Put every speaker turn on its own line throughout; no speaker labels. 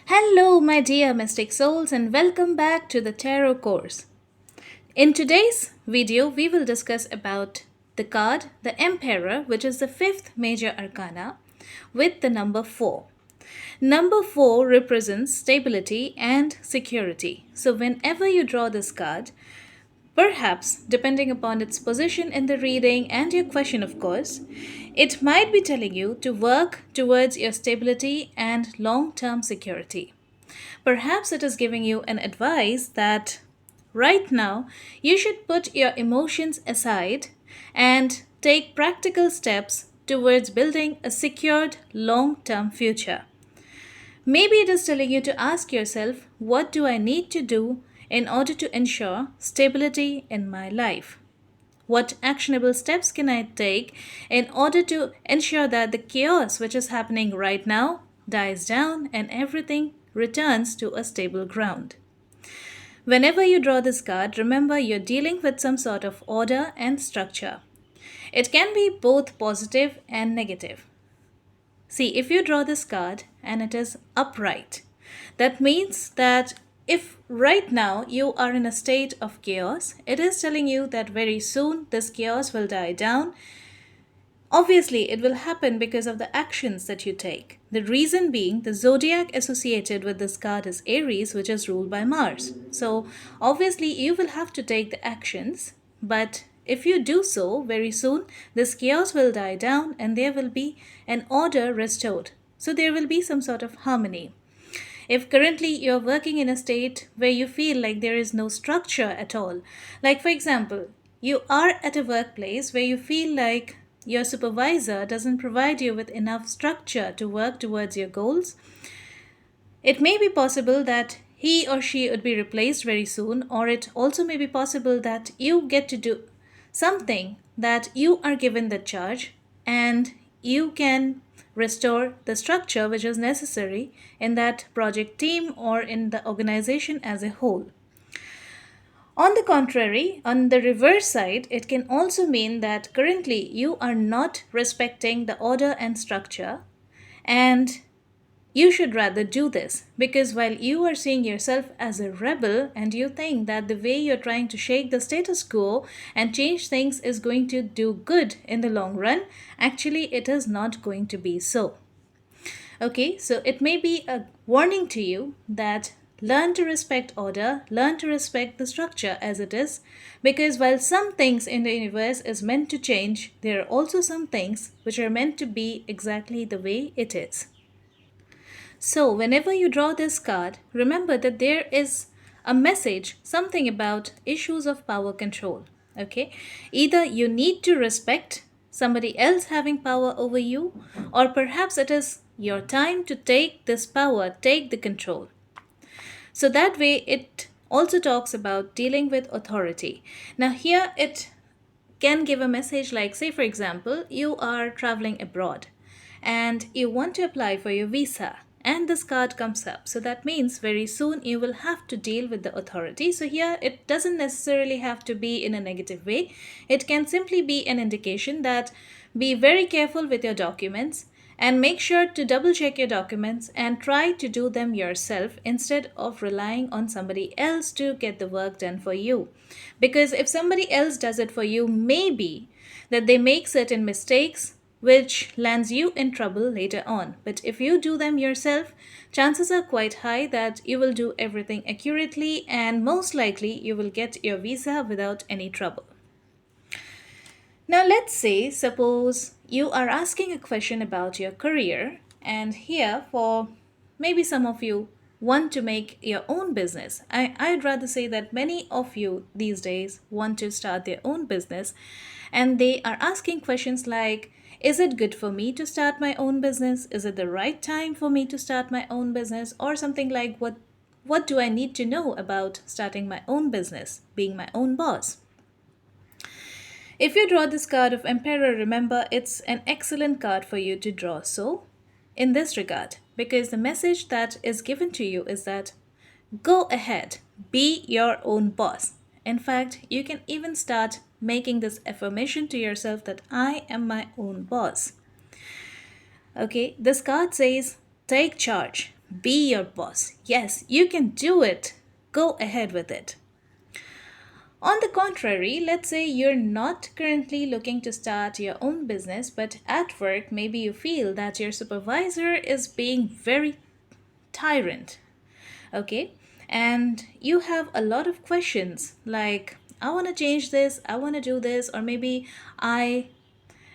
Hello, my dear mystic souls, and welcome back to the Tarot course. In today's video, we will discuss about the card, the Emperor, which is the fifth major arcana, with the number 4. Number 4 represents stability and security. So, whenever you draw this card, perhaps, depending upon its position in the reading and your question, of course, it might be telling you to work towards your stability and long term security. Perhaps it is giving you an advice that right now you should put your emotions aside and take practical steps towards building a secured long term future. Maybe it is telling you to ask yourself, what do I need to do in order to ensure stability in my life? What actionable steps can I take in order to ensure that the chaos which is happening right now dies down and everything returns to a stable ground? Whenever you draw this card, remember you're dealing with some sort of order and structure. It can be both positive and negative. See, if you draw this card and it is upright, that means that if right now you are in a state of chaos, it is telling you that very soon this chaos will die down. Obviously, it will happen because of the actions that you take. The reason being, the zodiac associated with this card is Aries, which is ruled by Mars. So, obviously, you will have to take the actions, but if you do so, very soon this chaos will die down and there will be an order restored. So, there will be some sort of harmony. If currently you're working in a state where you feel like there is no structure at all, like for example, you are at a workplace where you feel like your supervisor doesn't provide you with enough structure to work towards your goals, it may be possible that he or she would be replaced very soon, or it also may be possible that you get to do something that you are given the charge and you can restore the structure which is necessary in that project team or in the organization as a whole. On the contrary, on the reverse side, it can also mean that currently you are not respecting the order and structure, and you should rather do this because while you are seeing yourself as a rebel and you think that the way you're trying to shake the status quo and change things is going to do good in the long run, actually it is not going to be so. Okay, so it may be a warning to you that learn to respect order, learn to respect the structure as it is, because while some things in the universe is meant to change, there are also some things which are meant to be exactly the way it is. So, whenever you draw this card, remember that there is a message, something about issues of power control. Okay, either you need to respect somebody else having power over you, or perhaps it is your time to take this power, take the control. So, that way, it also talks about dealing with authority. Now, here it can give a message like, say, for example, you are traveling abroad and you want to apply for your visa and this card comes up. So that means very soon you will have to deal with the authority. So here it doesn't necessarily have to be in a negative way. It can simply be an indication that be very careful with your documents and make sure to double check your documents and try to do them yourself instead of relying on somebody else to get the work done for you. Because if somebody else does it for you, maybe that they make certain mistakes which lands you in trouble later on. But if you do them yourself, chances are quite high that you will do everything accurately and most likely you will get your visa without any trouble. Now, let's say, suppose you are asking a question about your career, and here, for maybe some of you want to make your own business. I'd rather say that many of you these days want to start their own business, and they are asking questions like, is it good for me to start my own business? Is it the right time for me to start my own business? Or something like, what do I need to know about starting my own business, being my own boss? If you draw this card of Emperor, remember it's an excellent card for you to draw. So, in this regard, because the message that is given to you is that go ahead, be your own boss. In fact, you can even start making this affirmation to yourself that I am my own boss. Okay, this card says take charge, Be your boss. Yes, you can do it. Go ahead with it. On the contrary, let's say you're not currently looking to start your own business, but at work, maybe you feel that your supervisor is being very tyrant, okay? And you have a lot of questions like, I want to change this, I want to do this, or maybe I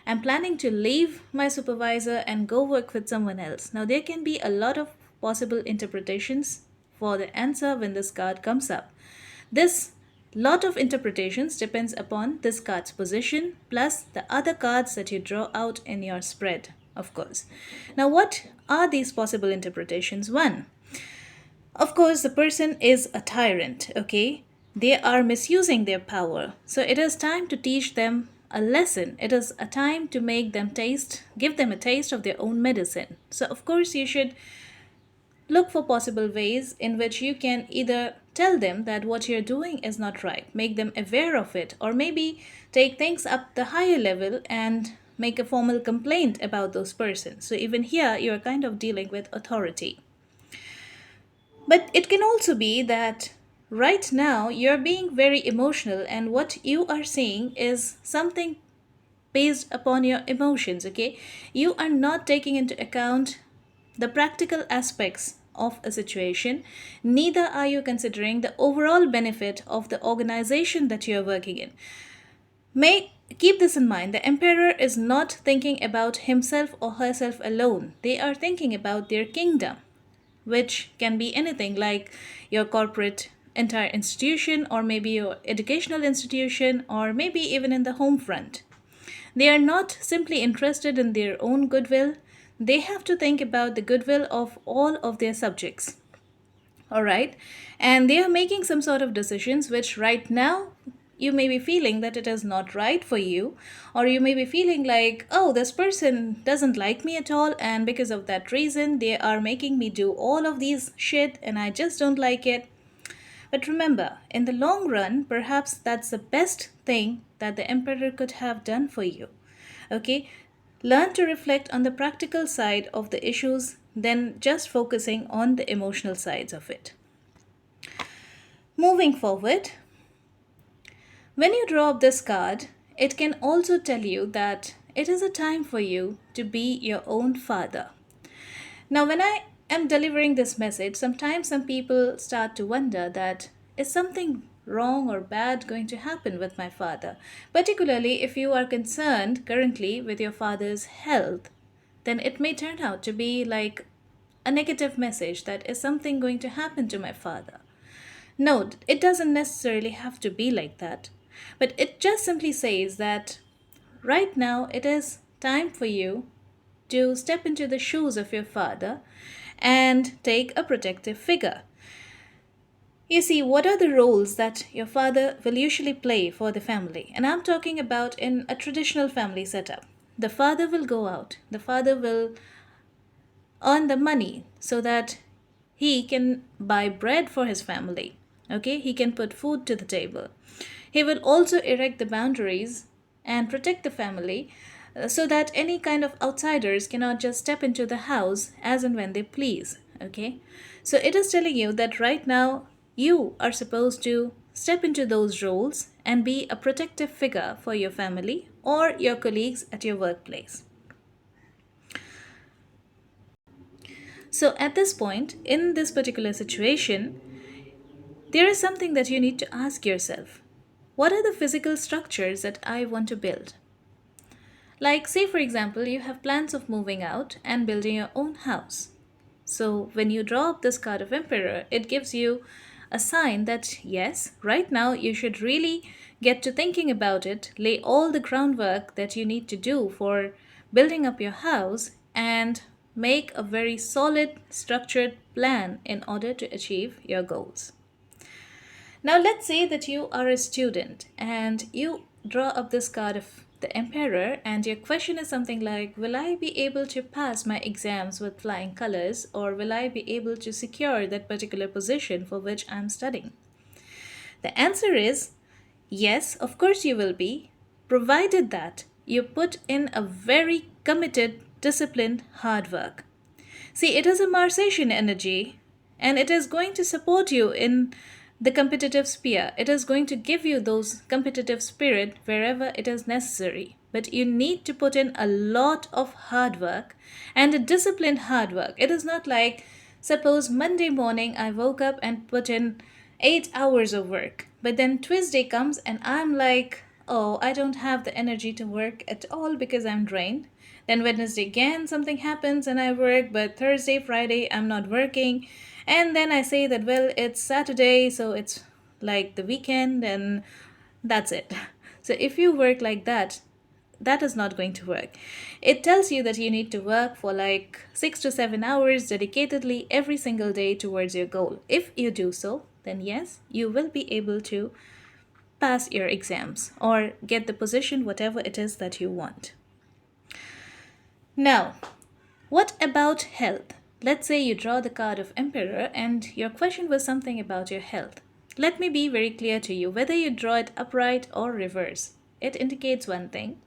am planning to leave my supervisor and go work with someone else. Now, there can be a lot of possible interpretations for the answer when this card comes up. This lot of interpretations depends upon this card's position plus the other cards that you draw out in your spread, of course. Now, what are these possible interpretations? One, of course, the person is a tyrant, okay? They are misusing their power. So it is time to teach them a lesson. It is a time to make them taste, give them a taste of their own medicine. So, of course, you should look for possible ways in which you can either tell them that what you're doing is not right, make them aware of it, or maybe take things up the higher level and make a formal complaint about those persons. So, even here, you're kind of dealing with authority. But it can also be that right now you're being very emotional, and what you are saying is something based upon your emotions, okay? You are not taking into account the practical aspects of a situation, neither are you considering the overall benefit of the organization that you are working in. May keep this in mind, the emperor is not thinking about himself or herself alone. They are thinking about their kingdom, which can be anything like your corporate entire institution, or maybe your educational institution, or maybe even in the home front. They are not simply interested in their own goodwill, they have to think about the goodwill of all of their subjects. All right? And they are making some sort of decisions which right now you may be feeling that it is not right for you, or you may be feeling like, oh, this person doesn't like me at all, and because of that reason, they are making me do all of these shit, and I just don't like it. But remember, in the long run, perhaps that's the best thing that the emperor could have done for you. Okay? Learn to reflect on the practical side of the issues than just focusing on the emotional sides of it. Moving forward, when you draw up this card, it can also tell you that it is a time for you to be your own father. Now, when I am delivering this message, sometimes some people start to wonder that is something wrong or bad going to happen with my father? Particularly if you are concerned currently with your father's health, then it may turn out to be like a negative message that is something going to happen to my father. No, it doesn't necessarily have to be like that. But it just simply says that right now it is time for you to step into the shoes of your father and take a protective figure. You see, what are the roles that your father will usually play for the family? And I'm talking about in a traditional family setup. The father will go out, the father will earn the money so that he can buy bread for his family. Okay, he can put food to the table. He will also erect the boundaries and protect the family so that any kind of outsiders cannot just step into the house as and when they please. Okay, so it is telling you that right now you are supposed to step into those roles and be a protective figure for your family or your colleagues at your workplace. So, at this point, in this particular situation, there is something that you need to ask yourself. What are the physical structures that I want to build? Like, say, for example, you have plans of moving out and building your own house. So, when you draw up this card of Emperor, it gives you a sign that yes, right now you should really get to thinking about it, lay all the groundwork that you need to do for building up your house, and make a very solid, structured plan in order to achieve your goals. Now, let's say that you are a student and you draw up this card of the Emperor, and your question is something like, will I be able to pass my exams with flying colors, or will I be able to secure that particular position for which I'm studying? The answer is yes, of course you will be, provided that you put in a very committed, disciplined hard work. See, it is a Martian energy and it is going to support you in the competitive sphere. It is going to give you those competitive spirit wherever it is necessary. But you need to put in a lot of hard work and a disciplined hard work. It is not like, suppose Monday morning I woke up and put in 8 hours of work, but then Tuesday comes and I'm like, oh, I don't have the energy to work at all because I'm drained. Then Wednesday again, something happens and I work, but Thursday, Friday, I'm not working. And then I say that, well, it's Saturday, so it's like the weekend, and that's it. So if you work like that, that is not going to work. It tells you that you need to work for like 6 to 7 hours dedicatedly every single day towards your goal. If you do so, then yes, you will be able to pass your exams or get the position, whatever it is that you want. Now, what about health? Let's say you draw the card of Emperor and your question was something about your health. Let me be very clear to you, whether you draw it upright or reverse, it indicates one thing.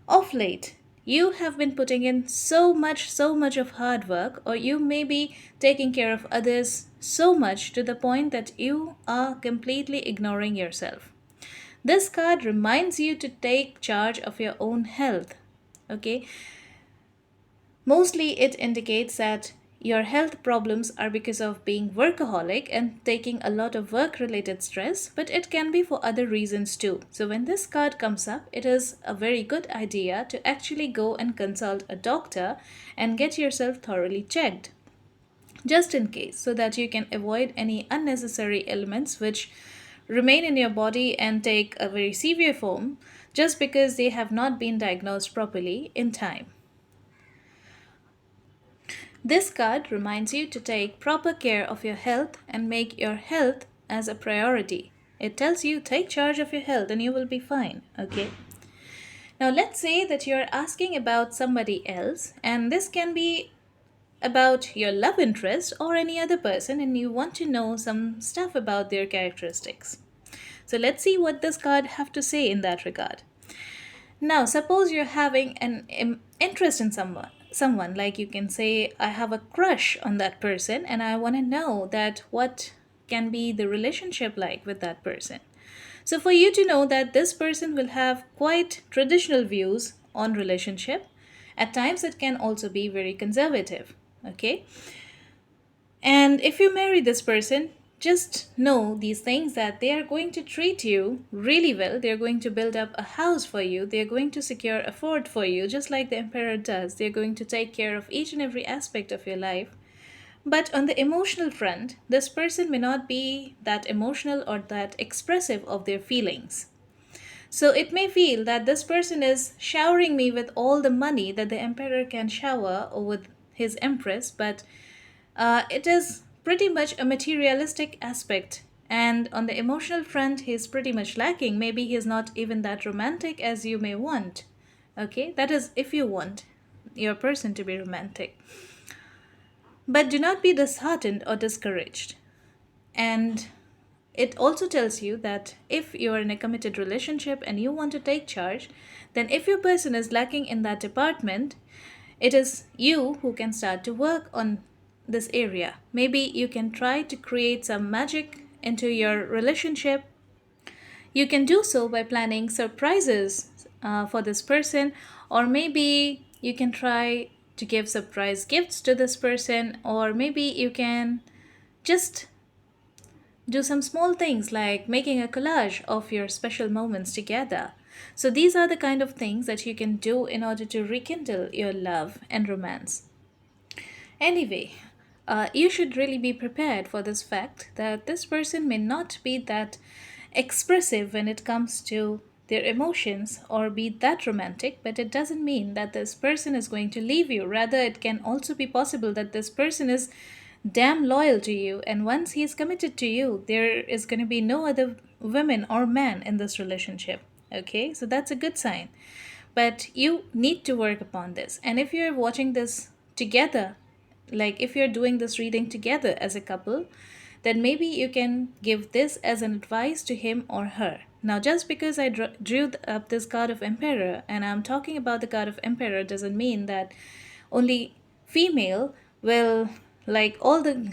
Of late, you have been putting in so much of hard work, or you may be taking care of others so much to the point that you are completely ignoring yourself. This card reminds you to take charge of your own health. Okay, mostly it indicates that your health problems are because of being workaholic and taking a lot of work related stress, but it can be for other reasons too. So, when this card comes up, it is a very good idea to actually go and consult a doctor and get yourself thoroughly checked, just in case, so that you can avoid any unnecessary ailments which remain in your body and take a very severe form just because they have not been diagnosed properly in time. This card reminds you to take proper care of your health and make your health as a priority. It tells you take charge of your health and you will be fine, okay? Now let's say that you're asking about somebody else and this can be about your love interest or any other person and you want to know some stuff about their characteristics. So let's see what this card have to say in that regard. Now, suppose you're having an interest in someone like you can say I have a crush on that person and I want to know that what can be the relationship like with that person. So for you to know that this person will have quite traditional views on relationship, at times it can also be very conservative, okay? And if you marry this person, just know these things that they are going to treat you really well. They're going to build up a house for you. They're going to secure a fort for you, just like the emperor does. They're going to take care of each and every aspect of your life. But on the emotional front, this person may not be that emotional or that expressive of their feelings. So it may feel that this person is showering me with all the money that the emperor can shower over his empress, but it is pretty much a materialistic aspect. And on the emotional front, he's pretty much lacking. Maybe he's not even that romantic as you may want. Okay, that is if you want your person to be romantic. But do not be disheartened or discouraged. And it also tells you that if you are in a committed relationship and you want to take charge, then if your person is lacking in that department, it is you who can start to work on this area. Maybe you can try to create some magic into your relationship. You can do so by planning surprises for this person, or maybe you can try to give surprise gifts to this person, or maybe you can just do some small things like making a collage of your special moments together. So, these are the kind of things that you can do in order to rekindle your love and romance. Anyway, you should really be prepared for this fact that this person may not be that expressive when it comes to their emotions or be that romantic, but it doesn't mean that this person is going to leave you. Rather, it can also be possible that this person is damn loyal to you, and once he is committed to you, there is going to be no other women or man in this relationship. Okay, so that's a good sign. But you need to work upon this. And if you're watching this together, like if you're doing this reading together as a couple, then maybe you can give this as an advice to him or her. Now, just because I drew up this card of Emperor and I'm talking about the card of Emperor doesn't mean that only female will, like all the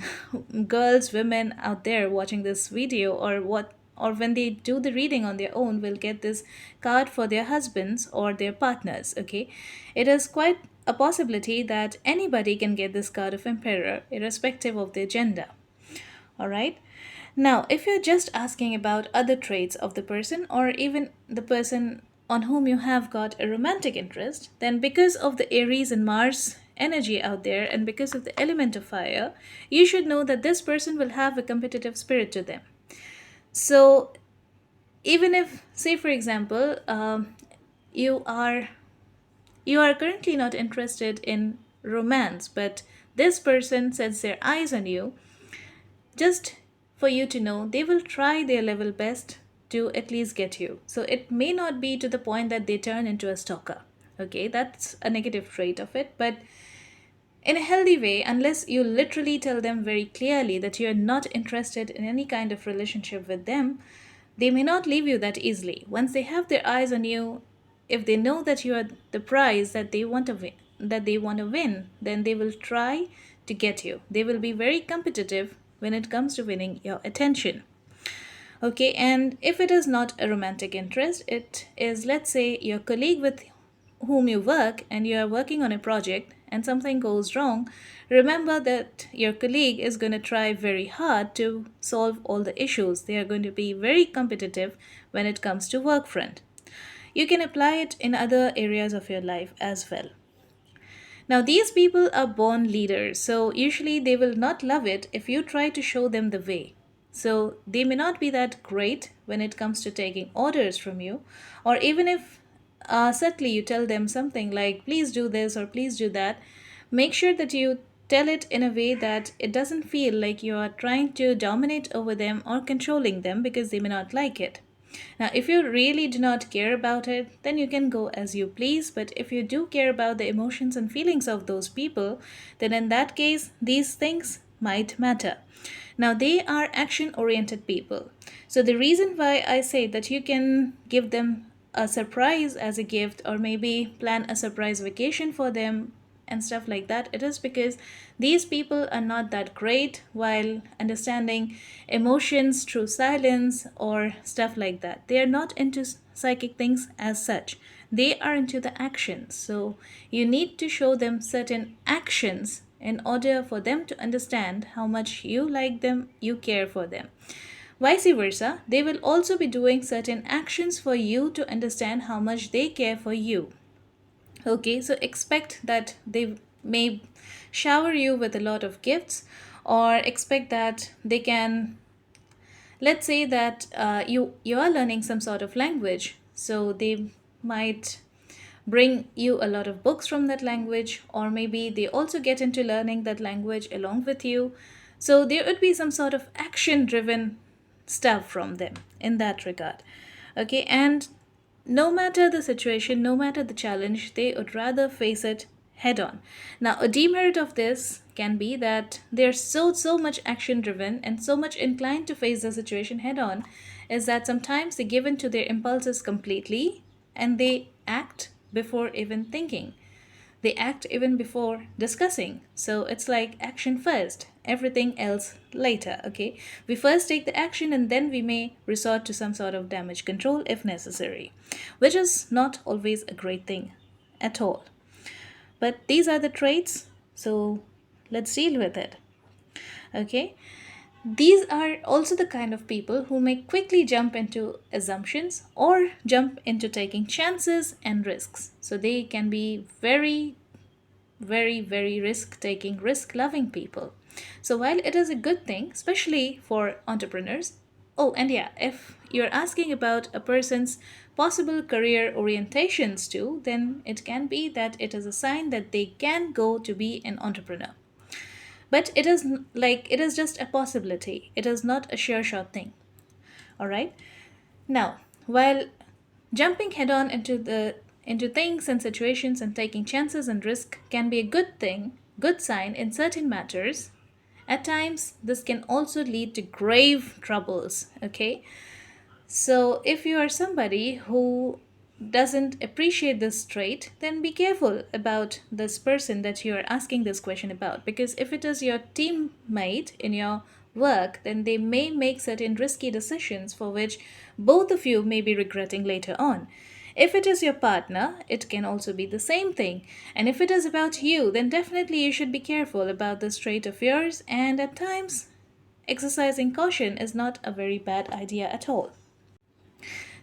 girls, women out there watching this video, or when they do the reading on their own, will get this card for their husbands or their partners. Okay, it is quite a possibility that anybody can get this card of Emperor irrespective of their gender. All right. Now, if you're just asking about other traits of the person, or even the person on whom you have got a romantic interest, then because of the Aries and Mars energy out there, and because of the element of fire, you should know that this person will have a competitive spirit to them. So, even if, say, for example, you are you are currently not interested in romance, but this person sets their eyes on you, just for you to know, they will try their level best to at least get you. So it may not be to the point that they turn into a stalker. Okay, that's a negative trait of it. But in a healthy way, unless you literally tell them very clearly that you're not interested in any kind of relationship with them, they may not leave you that easily. Once they have their eyes on you, if they know that you are the prize that they want to win, then they will try to get you. They will be very competitive when it comes to winning your attention. Okay, and if it is not a romantic interest, it is, let's say, your colleague with whom you work and you are working on a project and something goes wrong, remember that your colleague is going to try very hard to solve all the issues. They are going to be very competitive when it comes to work front. You can apply it in other areas of your life as well. Now, these people are born leaders, so usually they will not love it if you try to show them the way. So, they may not be that great when it comes to taking orders from you, or even if subtly you tell them something like, please do this or please do that, make sure that you tell it in a way that it doesn't feel like you are trying to dominate over them or controlling them, because they may not like it. Now, if you really do not care about it, then you can go as you please. But if you do care about the emotions and feelings of those people, then in that case, these things might matter. Now, they are action oriented people. So, the reason why I say that you can give them a surprise as a gift, or maybe plan a surprise vacation for them and stuff like that, it is because these people are not that great while understanding emotions through silence or stuff like that. They are not into psychic things as such. They are into the actions. So you need to show them certain actions in order for them to understand how much you like them, you care for them. Vice versa, they will also be doing certain actions for you to understand how much they care for you. Okay, so expect that they may shower you with a lot of gifts, or expect that they can, let's say that you are learning some sort of language, so they might bring you a lot of books from that language, or maybe they also get into learning that language along with you. So there would be some sort of action driven stuff from them in that regard. Okay, and no matter the situation, no matter the challenge, they would rather face it head on. Now, a demerit of this can be that they're so much action driven and so much inclined to face the situation head on, is that sometimes they give in to their impulses completely and they act before even thinking. They act even before discussing. So it's like action first, everything else later. Okay, we first take the action and then we may resort to some sort of damage control if necessary, which is not always a great thing at all. But these are the traits, so let's deal with it. Okay, these are also the kind of people who may quickly jump into assumptions or jump into taking chances and risks. So they can be very risk taking, risk loving people. So while it is a good thing, especially for entrepreneurs, oh, and yeah, if you're asking about a person's possible career orientations too, then it can be that it is a sign that they can go to be an entrepreneur. But it is just a possibility. It is not a sure shot thing. All right. Now, while jumping head on into things and situations and taking chances and risk can be a good thing, good sign in certain matters, at times this can also lead to grave troubles. Okay. So if you are somebody who doesn't appreciate this trait, then be careful about this person that you are asking this question about. Because if it is your teammate in your work, then they may make certain risky decisions for which both of you may be regretting later on. If it is your partner, it can also be the same thing. And if it is about you, then definitely you should be careful about this trait of yours, and at times, exercising caution is not a very bad idea at all.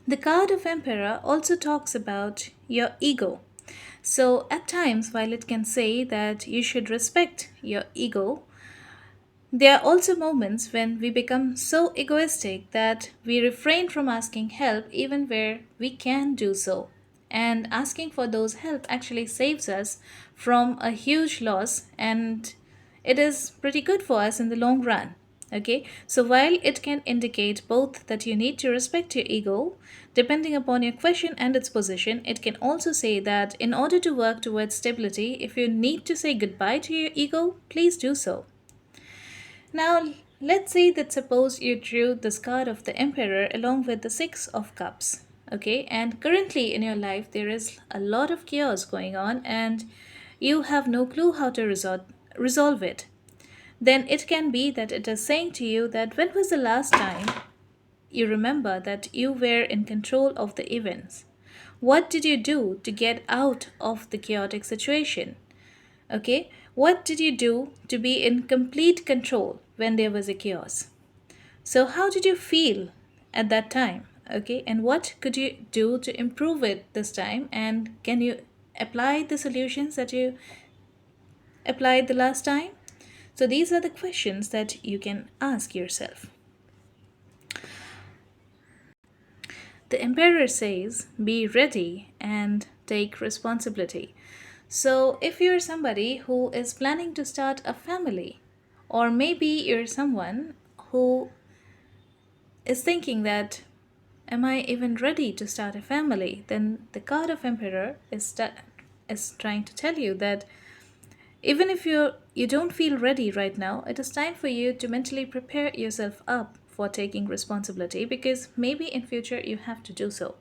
The card of Emperor also talks about your ego. So, at times, while it can say that you should respect your ego, there are also moments when we become so egoistic that we refrain from asking help even where we can do so. And asking for those help actually saves us from a huge loss, and it is pretty good for us in the long run. Okay, so while it can indicate both that you need to respect your ego, depending upon your question and its position, it can also say that in order to work towards stability, if you need to say goodbye to your ego, please do so. Now, let's say that suppose you drew this card of the Emperor along with the Six of Cups. Okay, and currently in your life there is a lot of chaos going on and you have no clue how to resolve it. Then it can be that it is saying to you that when was the last time you remember that you were in control of the events? What did you do to get out of the chaotic situation? Okay, what did you do to be in complete control when there was a chaos? So, how did you feel at that time? Okay, and what could you do to improve it this time? And can you apply the solutions that you applied the last time? So, these are the questions that you can ask yourself. The emperor says, be ready and take responsibility. So, if you're somebody who is planning to start a family, or maybe you're someone who is thinking that, am I even ready to start a family? Then the card of Emperor is trying to tell you that even if you don't feel ready right now, it is time for you to mentally prepare yourself up for taking responsibility, because maybe in future you have to do so.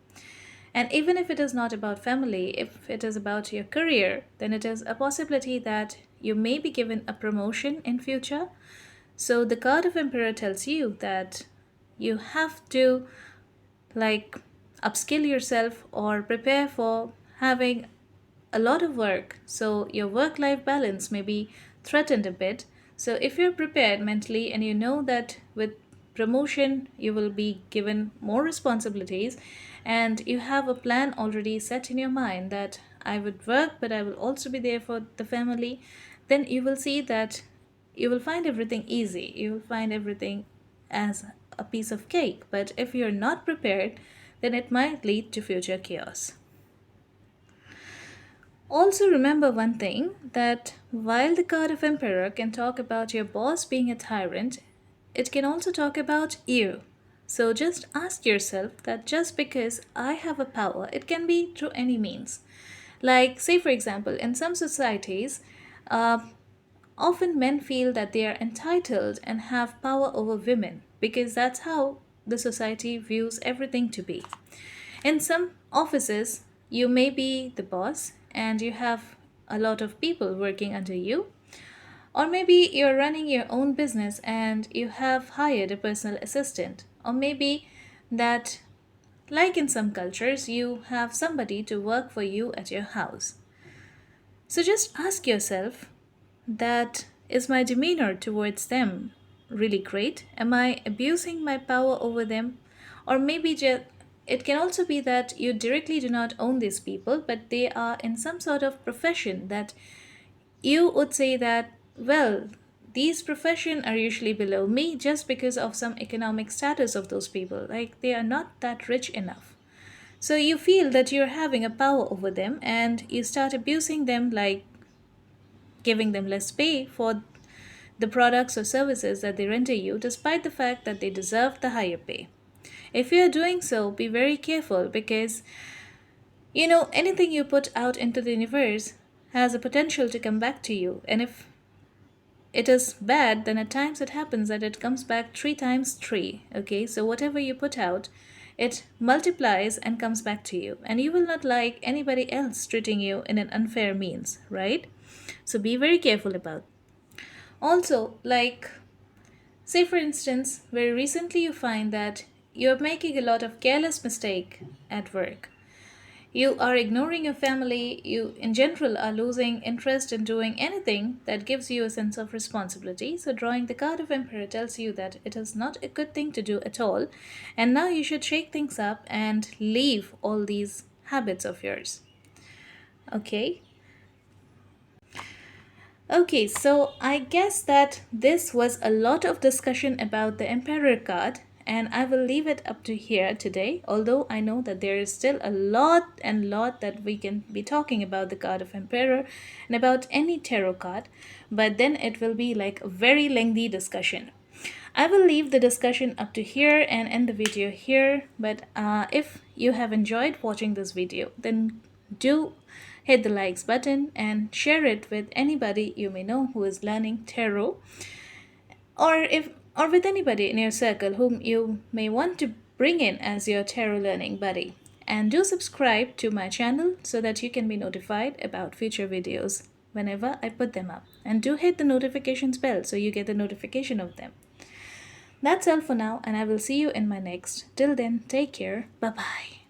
And even if it is not about family, if it is about your career, then it is a possibility that you may be given a promotion in future. So the card of Emperor tells you that you have to like upskill yourself or prepare for having a lot of work, so your work life balance may be threatened a bit. So if you're prepared mentally and you know that with promotion you will be given more responsibilities, and you have a plan already set in your mind that I would work but I will also be there for the family, then you will see that you will find everything easy, you will find everything as a piece of cake. But if you're not prepared, then it might lead to future chaos. Also, remember one thing, that while the card of Emperor can talk about your boss being a tyrant, it can also talk about you. So just ask yourself that just because I have a power, it can be through any means. Like, say, for example, in some societies, uh, often men feel that they are entitled and have power over women because that's how the society views everything to be. In some offices, you may be the boss and you have a lot of people working under you. Or maybe you're running your own business and you have hired a personal assistant. Or maybe that, like in some cultures, you have somebody to work for you at your house. So just ask yourself, that is my demeanor towards them really great? Am I abusing my power over them? Or maybe it can also be that you directly do not own these people, but they are in some sort of profession that you would say that, well, these profession are usually below me just because of some economic status of those people. Like they are not that rich enough. So you feel that you're having a power over them and you start abusing them, like giving them less pay for the products or services that they render you, despite the fact that they deserve the higher pay. If you are doing so, be very careful, because anything you put out into the universe has a potential to come back to you. And if it is bad, then at times it happens that it comes back three times three. Okay, so whatever you put out, it multiplies and comes back to you, and you will not like anybody else treating you in an unfair means, right? So be very careful about. Also, like, say for instance, very recently you find that you're making a lot of careless mistake at work. You are ignoring your family, you in general are losing interest in doing anything that gives you a sense of responsibility. So, drawing the card of Emperor tells you that it is not a good thing to do at all, and now you should shake things up and leave all these habits of yours. Okay? Okay, so I guess that this was a lot of discussion about the Emperor card, and I will leave it up to here today. Although I know that there is still a lot that we can be talking about the card of Emperor and about any tarot card, but then it will be like a very lengthy discussion. I will leave the discussion up to here and end the video here. But if you have enjoyed watching this video, then do hit the likes button and share it with anybody you may know who is learning tarot, or with anybody in your circle whom you may want to bring in as your tarot learning buddy. And do subscribe to my channel so that you can be notified about future videos whenever I put them up. And do hit the notifications bell so you get the notification of them. That's all for now, and I will see you in my next. Till then, take care. Bye bye.